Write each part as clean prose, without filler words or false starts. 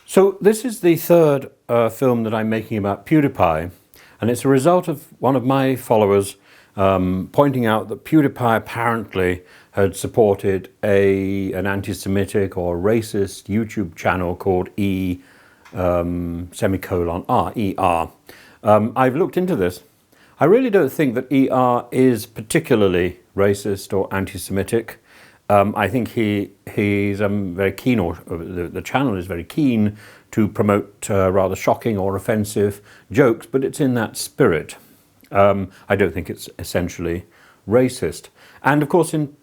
So this is the third film that I'm making about Pewdiepie, and it's a result of one of my followers pointing out that Pewdiepie apparently had supported an anti-Semitic or racist YouTube channel called ER. I've looked into this. I really don't think that ER is particularly racist or anti-Semitic. I think he's very keen, or the channel is very keen to promote rather shocking or offensive jokes, but it's in that spirit. I don't think it's essentially racist. And of course, in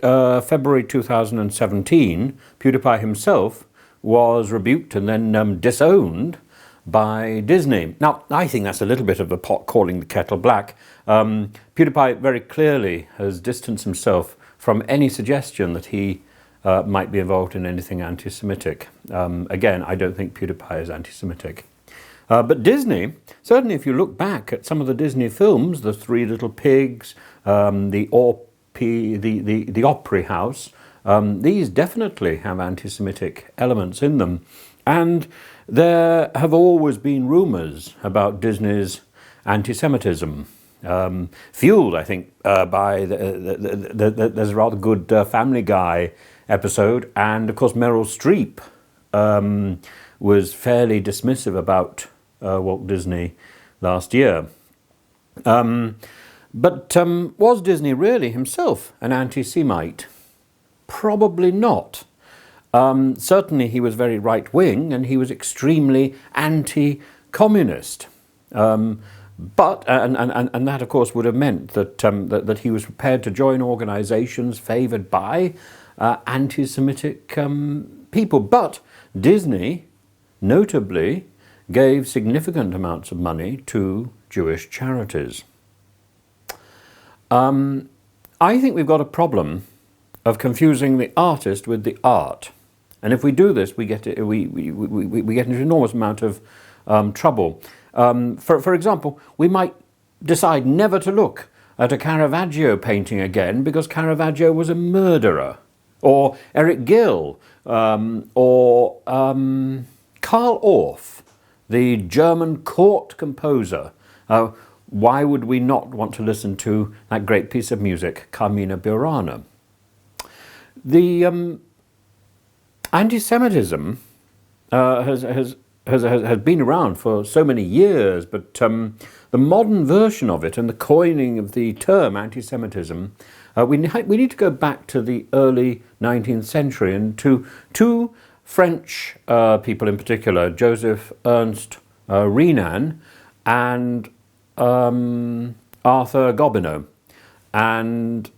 February 2017, Pewdiepie himself was rebuked and then disowned by Disney. Now, I think that's a little bit of a pot calling the kettle black. Pewdiepie very clearly has distanced himself from any suggestion that he might be involved in anything anti-Semitic. Again, I don't think Pewdiepie is anti-Semitic. But Disney, certainly if you look back at some of the Disney films, the Three Little Pigs, the Opry House, these definitely have anti-Semitic elements in them. And there have always been rumours about Disney's anti-Semitism. Fueled, I think, by there's a rather good Family Guy episode, and of course Meryl Streep was fairly dismissive about Walt Disney last year. But was Disney really himself an anti-Semite? Probably not. Certainly he was very right-wing, and he was extremely anti-communist. But and that of course would have meant that that he was prepared to join organisations favoured by anti-Semitic people. But Disney, notably, gave significant amounts of money to Jewish charities. I think we've got a problem of confusing the artist with the art, and if we do this, we get we get into an enormous amount of trouble. For example, we might decide never to look at a Caravaggio painting again because Caravaggio was a murderer, or Eric Gill, or Karl Orff, the German court composer. Why would we not want to listen to that great piece of music, Carmina Burana? The anti-Semitism has been around for so many years, but the modern version of it and the coining of the term anti-Semitism, we need to go back to the early 19th century and to two French people in particular, Joseph Ernst Renan and Arthur Gobineau. And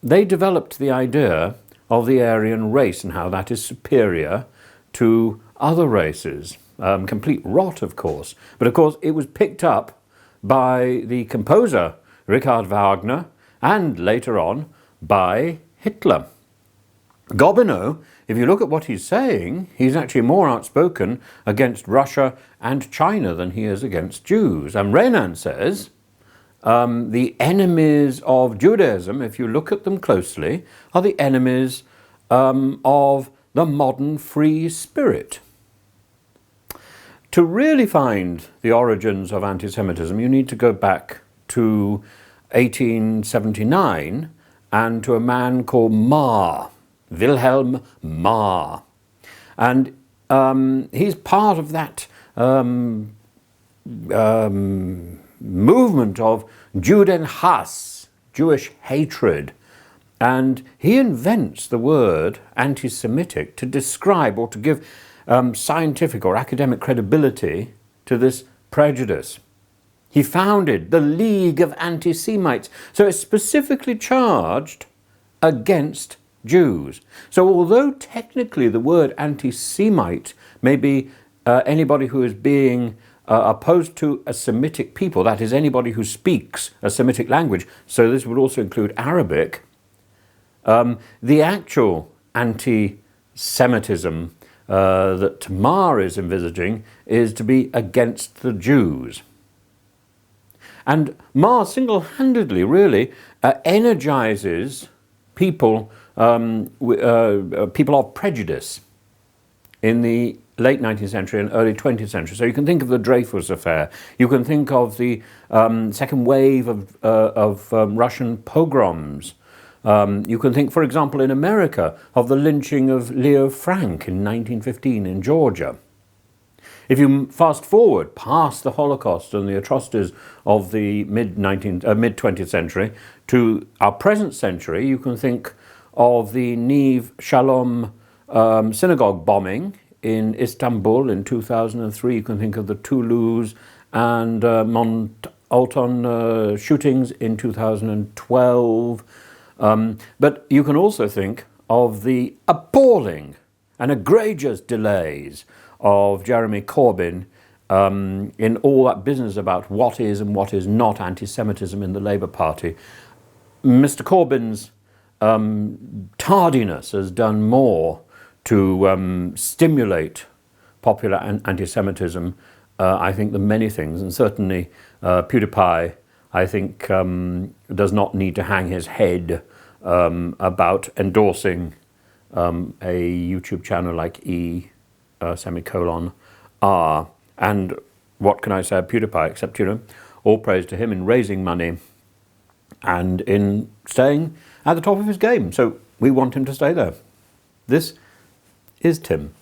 they developed the idea of the Aryan race and how that is superior to other races. Complete rot, of course. But of course, it was picked up by the composer Richard Wagner and later on by Hitler. Gobineau, if you look at what he's saying, he's actually more outspoken against Russia and China than he is against Jews. And Renan says the enemies of Judaism, if you look at them closely, are the enemies of the modern free spirit. To really find the origins of anti-Semitism, you need to go back to 1879 and to a man called Marr, Wilhelm Marr. And he's part of that movement of Judenhass, Jewish hatred. And he invents the word anti-Semitic to describe or to give scientific or academic credibility to this prejudice. He founded the League of Anti-Semites, so it's specifically charged against Jews. So although technically the word anti-Semite may be anybody who is being opposed to a Semitic people, that is anybody who speaks a Semitic language, so this would also include Arabic, the actual anti-Semitism that Marr is envisaging is to be against the Jews. And Marr single-handedly really energizes people, people of prejudice in the late 19th century and early 20th century. So you can think of the Dreyfus affair. You can think of the second wave of Russian pogroms. You can think, for example, in America, of the lynching of Leo Frank in 1915 in Georgia. If you fast forward past the Holocaust and the atrocities of the mid-20th century to our present century, you can think of the Neve Shalom synagogue bombing in Istanbul in 2003. You can think of the Toulouse and Mont Alton shootings in 2012. But you can also think of the appalling and egregious delays of Jeremy Corbyn in all that business about what is and what is not anti-Semitism in the Labour Party. Mr. Corbyn's tardiness has done more to stimulate popular anti-Semitism, I think, than many things. And certainly Pewdiepie, I think, does not need to hang his head about endorsing a YouTube channel like E:*R. And what can I say of Pewdiepie except, all praise to him in raising money and in staying at the top of his game. So we want him to stay there. This is Tim.